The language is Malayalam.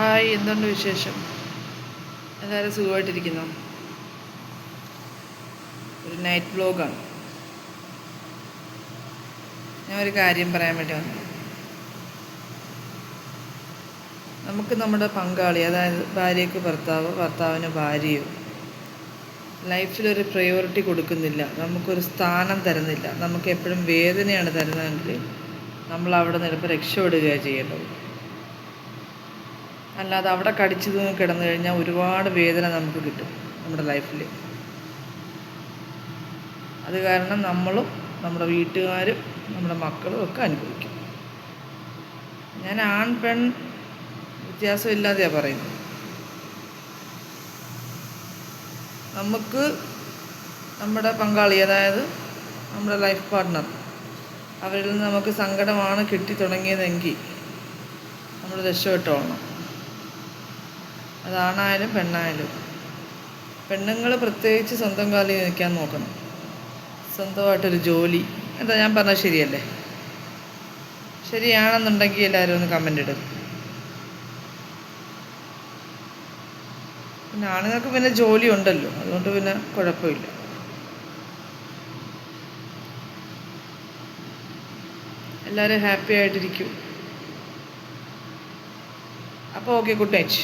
ഹായ്, എന്തുണ്ട് വിശേഷം? എല്ലാവരും സുഖമായിട്ടിരിക്കുന്നു. ഒരു നൈറ്റ് വ്ലോഗാണ്. ഞാൻ ഒരു കാര്യം പറയാൻ വേണ്ടി വന്നു. നമുക്ക് നമ്മുടെ പങ്കാളി, അതായത് ഭാര്യയ്ക്ക് ഭർത്താവ്, ഭർത്താവിന് ഭാര്യയോ ലൈഫിലൊരു പ്രയോറിറ്റി കൊടുക്കുന്നില്ല, നമുക്കൊരു സ്ഥാനം തരുന്നില്ല, നമുക്ക് എപ്പോഴും വേദനയാണ് തരുന്നതെങ്കിൽ നമ്മൾ അവിടെ നിന്ന് ചിലപ്പോൾ രക്ഷപ്പെടുകയാണ് ചെയ്യേണ്ടത്. അല്ലാതെ അവിടെ കടിച്ചു തൂങ്ങി കിടന്നു കഴിഞ്ഞാൽ ഒരുപാട് വേദന നമുക്ക് കിട്ടും നമ്മുടെ ലൈഫിൽ. അത് കാരണം നമ്മളും നമ്മുടെ വീട്ടുകാരും നമ്മുടെ മക്കളും ഒക്കെ അനുഭവിക്കും. ഞാൻ ആൺ പെൺ വ്യത്യാസമില്ലാതെയാണ് പറയുന്നത്. നമുക്ക് നമ്മുടെ പങ്കാളി, അതായത് നമ്മുടെ ലൈഫ് പാർട്ട്ണർ, അവരിൽ നിന്ന് നമുക്ക് സങ്കടമാണ് കിട്ടി തുടങ്ങിയതെങ്കിൽ നമ്മൾ രക്ഷപ്പെട്ടോളണം. അതാണായാലും പെണ്ണായാലും. പെണ്ണുങ്ങൾ പ്രത്യേകിച്ച് സ്വന്തം കാലിൽ നിൽക്കാൻ നോക്കണം. സ്വന്തമായിട്ടൊരു ജോലി. എന്താ ഞാൻ പറഞ്ഞത് ശരിയല്ലേ? ശരിയാണെന്നുണ്ടെങ്കിൽ എല്ലാവരും ഒന്ന് കമൻ്റ് ഇടും. പിന്നെ ആണുങ്ങൾക്ക് പിന്നെ ജോലി ഉണ്ടല്ലോ, അതുകൊണ്ട് പിന്നെ കുഴപ്പമില്ല. എല്ലാവരും ഹാപ്പി ആയിട്ടിരിക്കും. അപ്പോൾ ഓക്കെ, ഗുഡ് നൈറ്റ്.